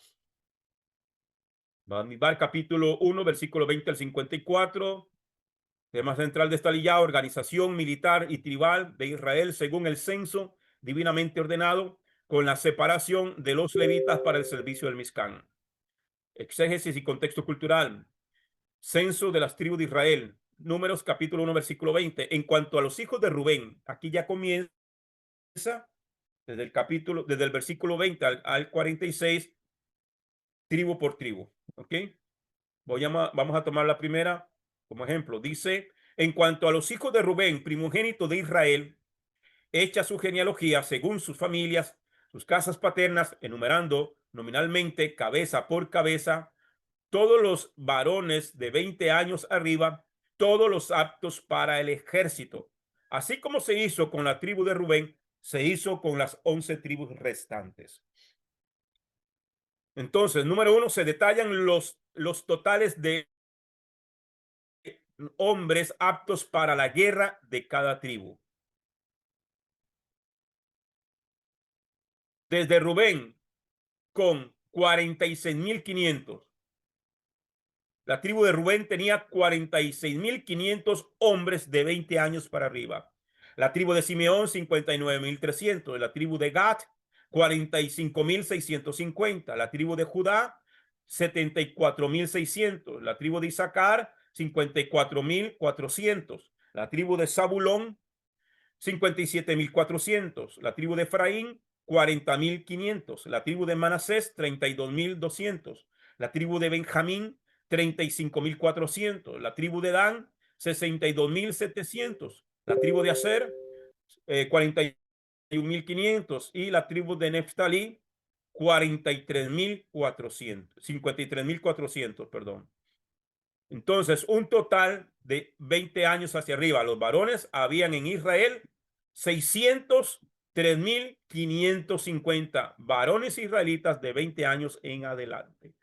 Bamidbar capítulo 1, versículo 20 al 54. Tema central de esta liyá, organización militar y tribal de Israel según el censo divinamente ordenado, con la separación de los levitas para el servicio del Mizcán. Exégesis y contexto cultural. Censo de las tribus de Israel. Números capítulo 1, versículo 20. En cuanto a los hijos de Rubén, aquí ya comienza desde el versículo 20 al 46, tribu por tribu. ¿Ok? Vamos a tomar la primera como ejemplo. Dice, en cuanto a los hijos de Rubén, primogénito de Israel, hecha su genealogía según sus familias, sus casas paternas, enumerando nominalmente cabeza por cabeza, todos los varones de 20 años arriba, todos los aptos para el ejército. Así como se hizo con la tribu de Rubén, se hizo con las 11 tribus restantes. Entonces, número 1, se detallan los totales de hombres aptos para la guerra de cada tribu. Desde Rubén, con 46.500. La tribu de Rubén tenía 46.500 hombres de 20 años para arriba. La tribu de Simeón, 59.300. La tribu de Gad, 45.650. La tribu de Judá, 74.600. La tribu de Isaacar, 54.400. La tribu de Zabulón, 57.400. La tribu de Efraín, 40.500. La tribu de Manasés, 32.200. La tribu de Benjamín, 35.400. La tribu de Dan, 62.700. La tribu de Aser, 41.500. Y la tribu de Neftalí, 53.400, perdón. Entonces, un total de 20 años hacia arriba. Los varones habían en Israel 603.550 varones israelitas de 20 años en adelante,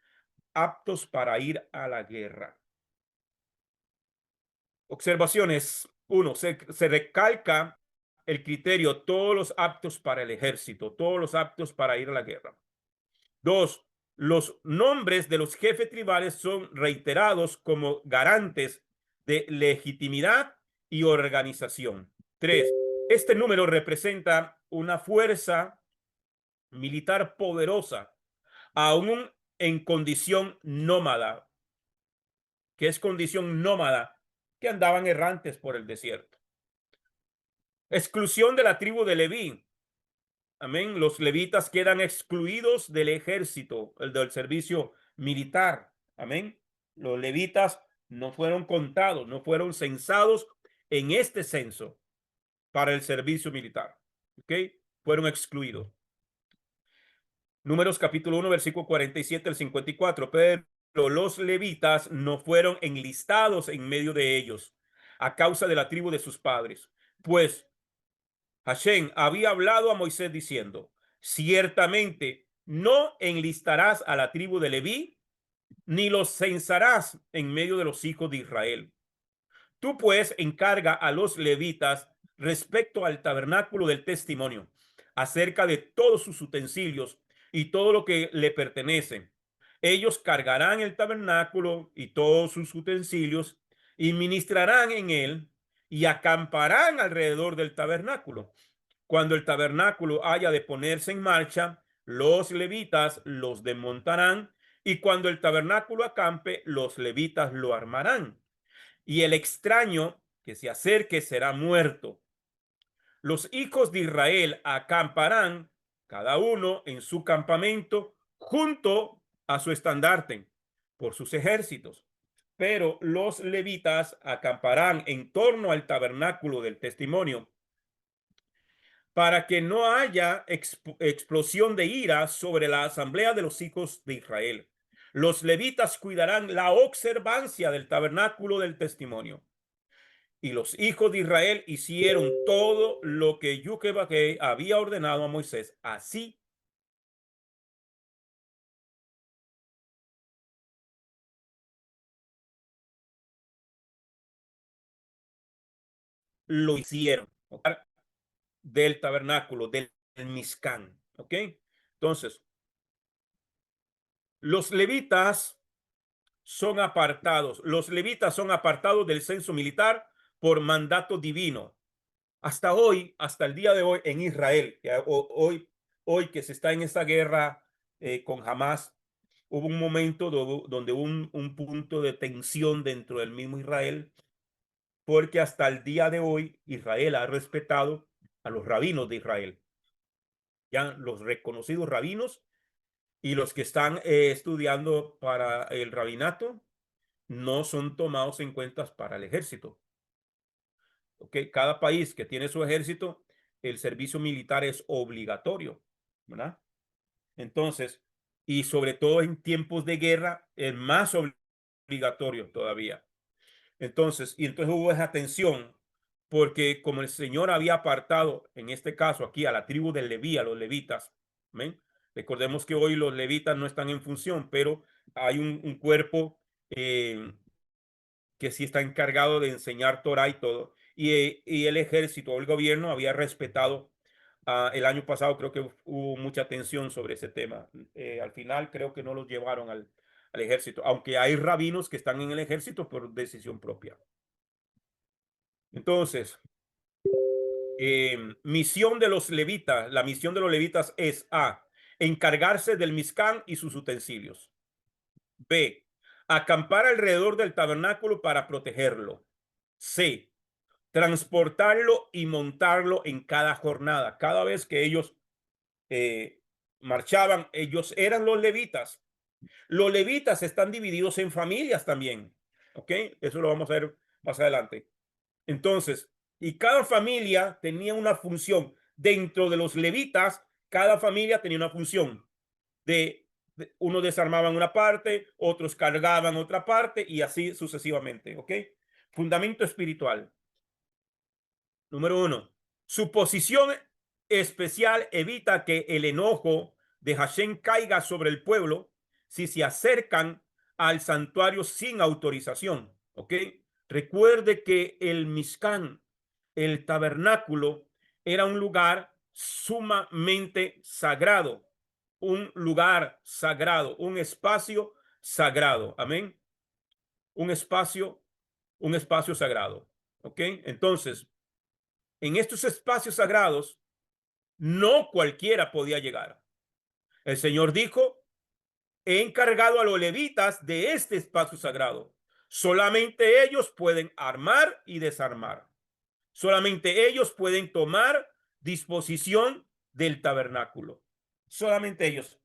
aptos para ir a la guerra. Observaciones. 1. Se recalca el criterio, todos los aptos para el ejército, todos los aptos para ir a la guerra. 2. Los nombres de los jefes tribales son reiterados como garantes de legitimidad y organización. 3. Este número representa una fuerza militar poderosa, aún en condición nómada. ¿Qué es condición nómada? Que andaban errantes por el desierto. Exclusión de la tribu de Leví. Amén. Los levitas quedan excluidos del ejército, el del servicio militar. Amén. Los levitas no fueron contados, no fueron censados en este censo para el servicio militar. ¿Ok? Fueron excluidos. Números capítulo 1, versículo 47 al 54. Pero los levitas no fueron enlistados en medio de ellos a causa de la tribu de sus padres, pues Hashem había hablado a Moisés diciendo: ciertamente no enlistarás a la tribu de Leví, ni los censarás en medio de los hijos de Israel. Tú pues encarga a los levitas respecto al tabernáculo del testimonio, acerca de todos sus utensilios y todo lo que le pertenece. Ellos cargarán el tabernáculo y todos sus utensilios y ministrarán en él y acamparán alrededor del tabernáculo. Cuando el tabernáculo haya de ponerse en marcha, los levitas los desmontarán, y cuando el tabernáculo acampe, los levitas lo armarán, y el extraño que se acerque será muerto. Los hijos de Israel acamparán cada uno en su campamento junto a su estandarte por sus ejércitos, pero los levitas acamparán en torno al tabernáculo del testimonio, para que no haya explosión de ira sobre la asamblea de los hijos de Israel. Los levitas cuidarán la observancia del tabernáculo del testimonio. Y los hijos de Israel hicieron todo lo que Yuquebaque había ordenado a Moisés. Así lo hicieron. Del tabernáculo, del Mizcán. ¿Ok? Entonces, los levitas son apartados. Los levitas son apartados del censo militar por mandato divino. Hasta hoy, hasta el día de hoy en Israel, hoy que se está en esta guerra con Hamas, hubo un momento donde hubo un punto de tensión dentro del mismo Israel, porque hasta el día de hoy Israel ha respetado a los rabinos de Israel, ya los reconocidos rabinos, y los que están estudiando para el rabinato no son tomados en cuenta para el ejército. ¿Okay? Cada país que tiene su ejército, el servicio militar es obligatorio, ¿verdad? Entonces, y sobre todo en tiempos de guerra, es más obligatorio todavía. Entonces hubo esa tensión, porque como el Señor había apartado, en este caso aquí, a la tribu de Leví, a los levitas, ¿ven? Recordemos que hoy los levitas no están en función, pero hay un cuerpo que sí está encargado de enseñar Torah y todo. Y el ejército o el gobierno había respetado. El año pasado creo que hubo mucha tensión sobre ese tema. Al final creo que no los llevaron al ejército, aunque hay rabinos que están en el ejército por decisión propia. Entonces, misión de los levitas. La misión de los levitas es A, encargarse del Mizcán y sus utensilios. B, acampar alrededor del tabernáculo para protegerlo. C, transportarlo y montarlo en cada jornada. Cada vez que ellos marchaban, ellos eran los levitas. Los levitas están divididos en familias también. ¿Ok? Eso lo vamos a ver más adelante. Entonces, y cada familia tenía una función. Dentro de los levitas, cada familia tenía una función. Unos desarmaban una parte, otros cargaban otra parte y así sucesivamente. ¿Ok? Fundamento espiritual. Número 1. Su posición especial evita que el enojo de Hashem caiga sobre el pueblo si se acercan al santuario sin autorización. ¿Ok? Recuerde que el Mizcán, el tabernáculo, era un lugar sumamente sagrado. Un lugar sagrado, un espacio sagrado. Amén. Un espacio sagrado. ¿Ok? Entonces, en estos espacios sagrados, no cualquiera podía llegar. El Señor dijo: he encargado a los levitas de este espacio sagrado. Solamente ellos pueden armar y desarmar. Solamente ellos pueden tomar disposición del tabernáculo. Solamente ellos.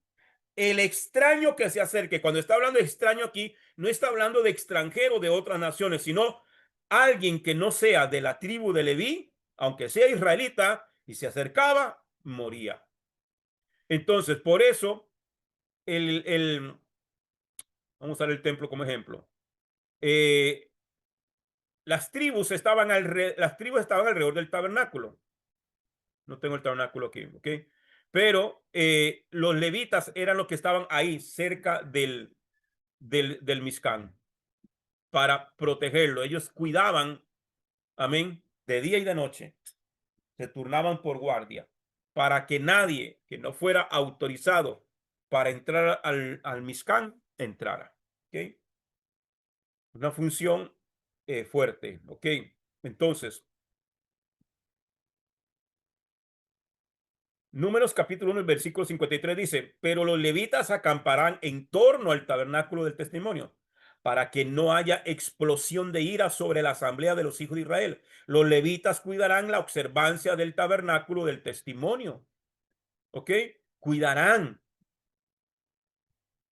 El extraño que se acerque, cuando está hablando de extraño aquí, no está hablando de extranjero de otras naciones, sino alguien que no sea de la tribu de Leví, aunque sea israelita, y se acercaba, moría. Entonces, por eso, vamos a usar el templo como ejemplo. Eh, las tribus estaban alrededor del tabernáculo. No tengo el tabernáculo aquí, ¿ok? Pero los levitas eran los que estaban ahí cerca del Mizcán para protegerlo. Ellos cuidaban, amén, de día y de noche. Se turnaban por guardia para que nadie que no fuera autorizado para entrar al Mizcán entrara. ¿Ok? Una función fuerte. ¿Ok? Entonces, Números capítulo 1, versículo 53 dice: pero los levitas acamparán en torno al tabernáculo del testimonio para que no haya explosión de ira sobre la asamblea de los hijos de Israel. Los levitas cuidarán la observancia del tabernáculo del testimonio. ¿Ok? Cuidarán.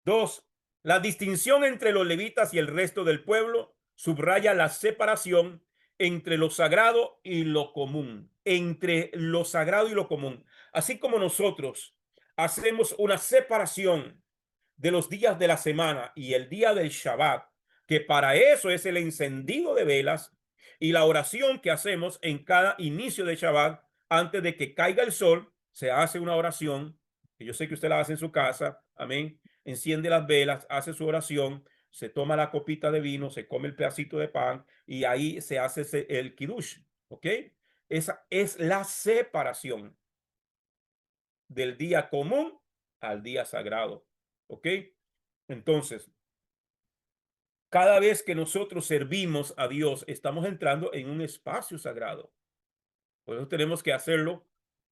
Dos, la distinción entre los levitas y el resto del pueblo subraya la separación entre lo sagrado y lo común. Entre lo sagrado y lo común. Así como nosotros hacemos una separación de los días de la semana y el día del Shabbat, que para eso es el encendido de velas y la oración que hacemos en cada inicio de Shabbat, antes de que caiga el sol, se hace una oración, que yo sé que usted la hace en su casa, amén, enciende las velas, hace su oración, se toma la copita de vino, se come el pedacito de pan y ahí se hace el kiddush, ¿ok? Esa es la separación del día común al día sagrado, ¿ok? Entonces, cada vez que nosotros servimos a Dios, estamos entrando en un espacio sagrado. Por eso tenemos que hacerlo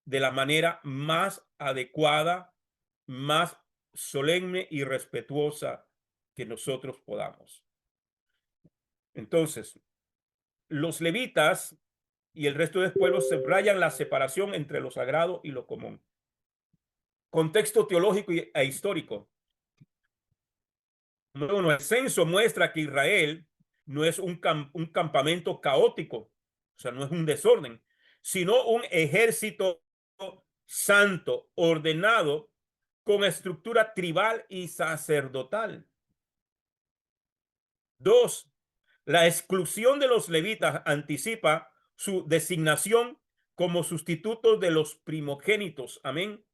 de la manera más adecuada, más solemne y respetuosa que nosotros podamos. Entonces, los levitas y el resto del pueblo subrayan la separación entre lo sagrado y lo común. Contexto teológico e histórico. Bueno, el censo muestra que Israel no es un campamento caótico, o sea, no es un desorden, sino un ejército santo, ordenado, con estructura tribal y sacerdotal. Dos, la exclusión de los levitas anticipa su designación como sustitutos de los primogénitos. Amén.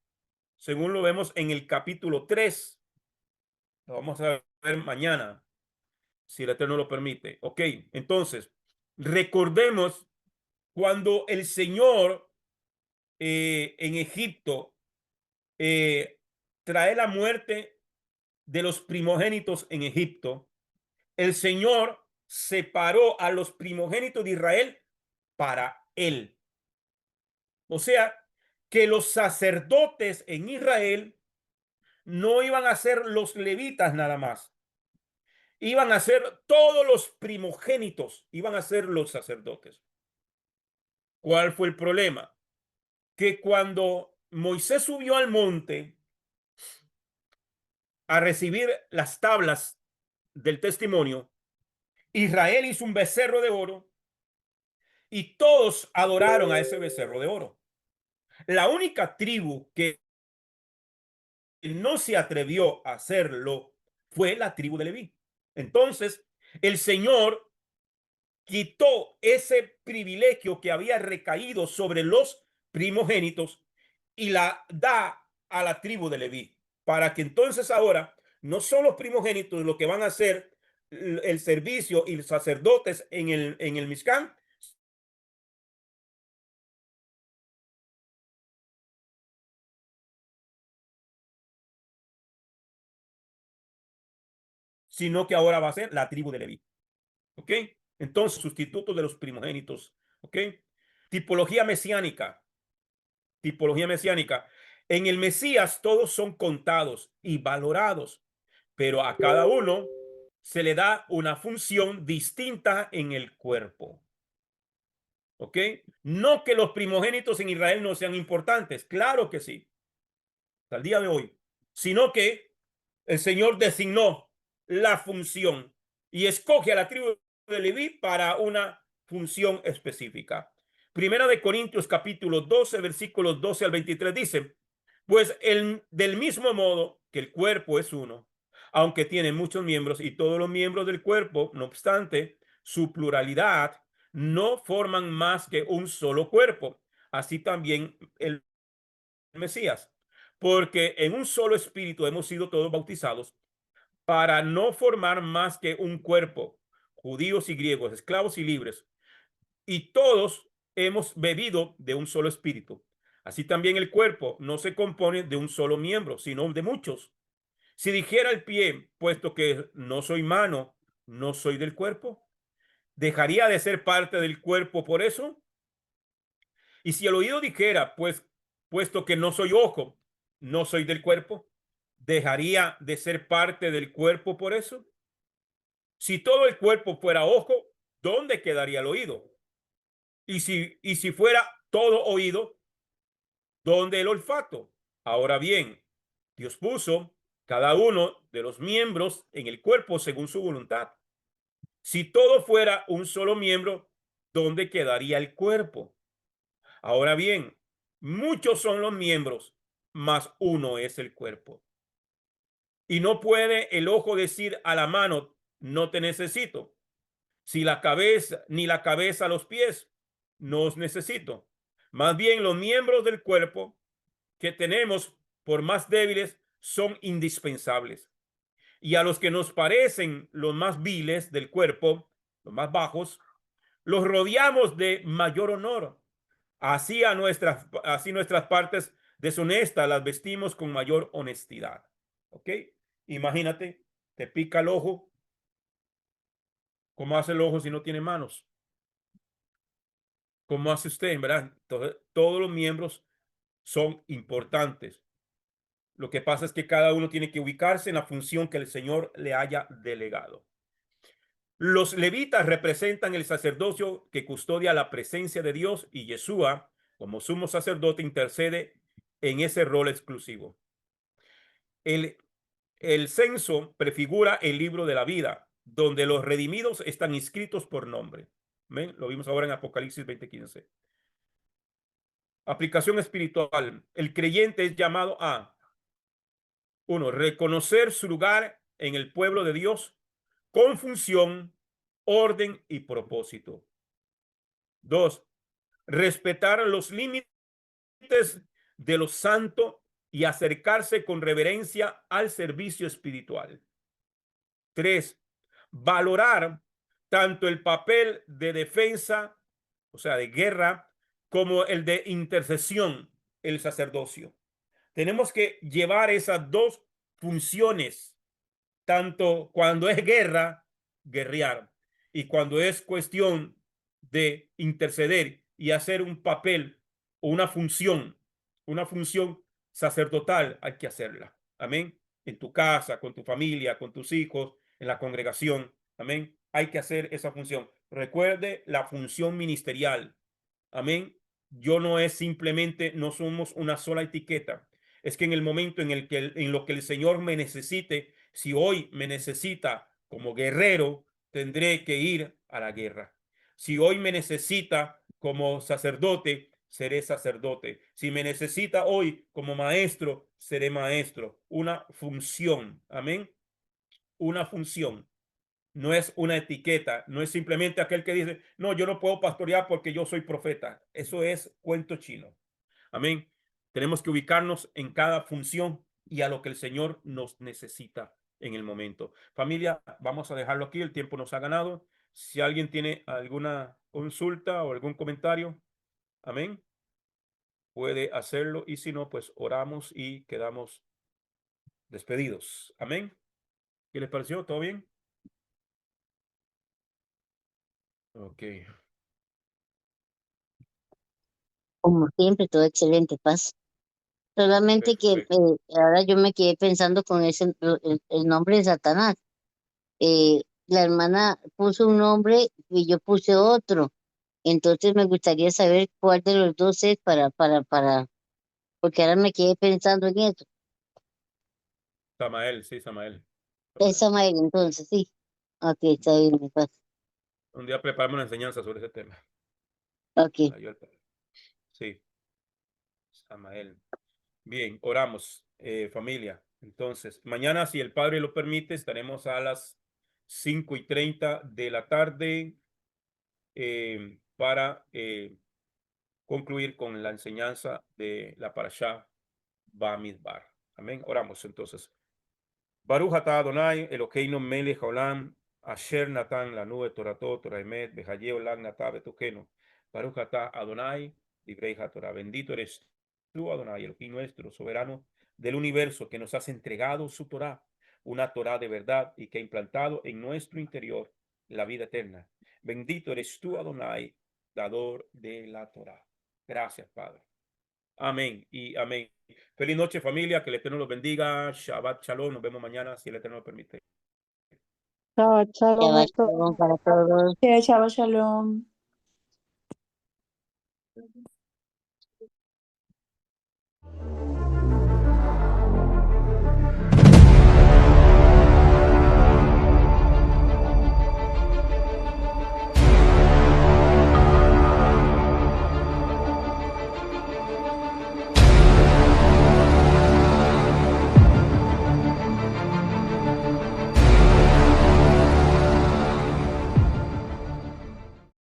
Según lo vemos en el capítulo 3. Lo vamos a ver mañana, si el Eterno lo permite. Ok, entonces, recordemos cuando el Señor en Egipto eh, trae la muerte de los primogénitos en Egipto, el Señor separó a los primogénitos de Israel para él. O sea, que los sacerdotes en Israel no iban a ser los levitas nada más. Iban a ser todos los primogénitos, iban a ser los sacerdotes. ¿Cuál fue el problema? Que cuando Moisés subió al monte a recibir las tablas del testimonio, Israel hizo un becerro de oro y todos adoraron a ese becerro de oro. La única tribu que no se atrevió a hacerlo fue la tribu de Leví. Entonces, el Señor quitó ese privilegio que había recaído sobre los primogénitos y la da a la tribu de Leví, para que entonces ahora no son los primogénitos los que van a hacer el servicio y los sacerdotes en el Mizcán, sino que ahora va a ser la tribu de Leví. ¿Ok? Entonces, sustitutos de los primogénitos. ¿Ok? Tipología mesiánica. Tipología mesiánica. En el Mesías todos son contados y valorados, pero a cada uno se le da una función distinta en el cuerpo. ¿Ok? No que los primogénitos en Israel no sean importantes, claro que sí, hasta el día de hoy, sino que el Señor designó la función y escoge a la tribu de Leví para una función específica. Primera de Corintios capítulo 12, versículos 12 al 23 dice, pues del mismo modo que el cuerpo es uno, aunque tiene muchos miembros y todos los miembros del cuerpo, no obstante, su pluralidad no forman más que un solo cuerpo. Así también el Mesías, porque en un solo espíritu hemos sido todos bautizados para no formar más que un cuerpo, judíos y griegos, esclavos y libres, y todos hemos bebido de un solo espíritu. Así también el cuerpo no se compone de un solo miembro, sino de muchos. Si dijera el pie, puesto que no soy mano, no soy del cuerpo, ¿dejaría de ser parte del cuerpo por eso? Y si el oído dijera, pues, puesto que no soy ojo, no soy del cuerpo, ¿dejaría de ser parte del cuerpo por eso? Si todo el cuerpo fuera ojo, ¿dónde quedaría el oído? Y si fuera todo oído, ¿dónde el olfato? Ahora bien, Dios puso cada uno de los miembros en el cuerpo según su voluntad. Si todo fuera un solo miembro, ¿dónde quedaría el cuerpo? Ahora bien, muchos son los miembros, mas uno es el cuerpo. Y no puede el ojo decir a la mano, no te necesito. Si la cabeza, ni la cabeza a los pies, no os necesito. Más bien los miembros del cuerpo que tenemos, por más débiles, son indispensables. Y a los que nos parecen los más viles del cuerpo, los más bajos, los rodeamos de mayor honor. Así nuestras partes deshonestas las vestimos con mayor honestidad. ¿Ok? Imagínate, te pica el ojo. ¿Cómo hace el ojo si no tiene manos? ¿Cómo hace usted? ¿Verdad? Entonces, todos los miembros son importantes. Lo que pasa es que cada uno tiene que ubicarse en la función que el Señor le haya delegado. Los levitas representan el sacerdocio que custodia la presencia de Dios y Yeshua, como sumo sacerdote, intercede en ese rol exclusivo. El, el censo prefigura el libro de la vida, donde los redimidos están inscritos por nombre. ¿Ven? Lo vimos ahora en Apocalipsis 20:15. Aplicación espiritual. El creyente es llamado a, uno, reconocer su lugar en el pueblo de Dios con función, orden y propósito. Dos, respetar los límites de lo santo y acercarse con reverencia al servicio espiritual. Tres, valorar tanto el papel de defensa, o sea, de guerra, como el de intercesión, el sacerdocio. Tenemos que llevar esas dos funciones, tanto cuando es guerra, guerrear, y cuando es cuestión de interceder y hacer un papel o una función sacerdotal, hay que hacerla. Amén. En tu casa, con tu familia, con tus hijos, en la congregación. Amén. Hay que hacer esa función. Recuerde la función ministerial. Amén. Yo no es simplemente, no somos una sola etiqueta. Es que en el momento en lo que el Señor me necesite, si hoy me necesita como guerrero, tendré que ir a la guerra. Si hoy me necesita como sacerdote, seré sacerdote. Si me necesita hoy como maestro, seré maestro. Una función. Amén. Una función. No es una etiqueta, no es simplemente aquel que dice, no, yo no puedo pastorear porque yo soy profeta. Eso es cuento chino. Amén. Tenemos que ubicarnos en cada función y a lo que el Señor nos necesita en el momento. Familia, vamos a dejarlo aquí. El tiempo nos ha ganado. Si alguien tiene alguna consulta o algún comentario, amén, puede hacerlo. Y si no, pues oramos y quedamos despedidos. Amén. ¿Qué les pareció? ¿Todo bien? Ok. Como siempre, todo excelente, paz. Solamente que Perfecto. ahora yo me quedé pensando con el nombre de Satanás. La hermana puso un nombre y yo puse otro. Entonces me gustaría saber cuál de los dos es porque ahora me quedé pensando en eso. Samael, sí, Samael. Es Samael. Samael, entonces, sí. Ok, está bien, mi paz. Un día preparamos una enseñanza sobre ese tema. Ok. Sí, Samael. Bien, oramos, familia. Entonces, mañana, si el Padre lo permite, estaremos a las 5:30 de la tarde para concluir con la enseñanza de la Parashá Bamidbar. Amén. Oramos entonces. Baruch atah Adonai, Elokeinu melech haolam, asher natan lanu torato, Torah emet, behaye olam natah betokenu. Baruch atah Adonai, librei Torah. Bendito eres tú, Adonai, Elohim nuestro, soberano del universo, que nos has entregado su Torah, una Torah de verdad y que ha implantado en nuestro interior la vida eterna. Bendito eres tú, Adonai, dador de la Torah. Gracias, Padre. Amén y amén. Feliz noche, familia. Que el Eterno los bendiga. Shabbat Shalom. Nos vemos mañana si el Eterno lo permite. Shabbat Ya shalom va a todos. para todos. Shabbat shalom.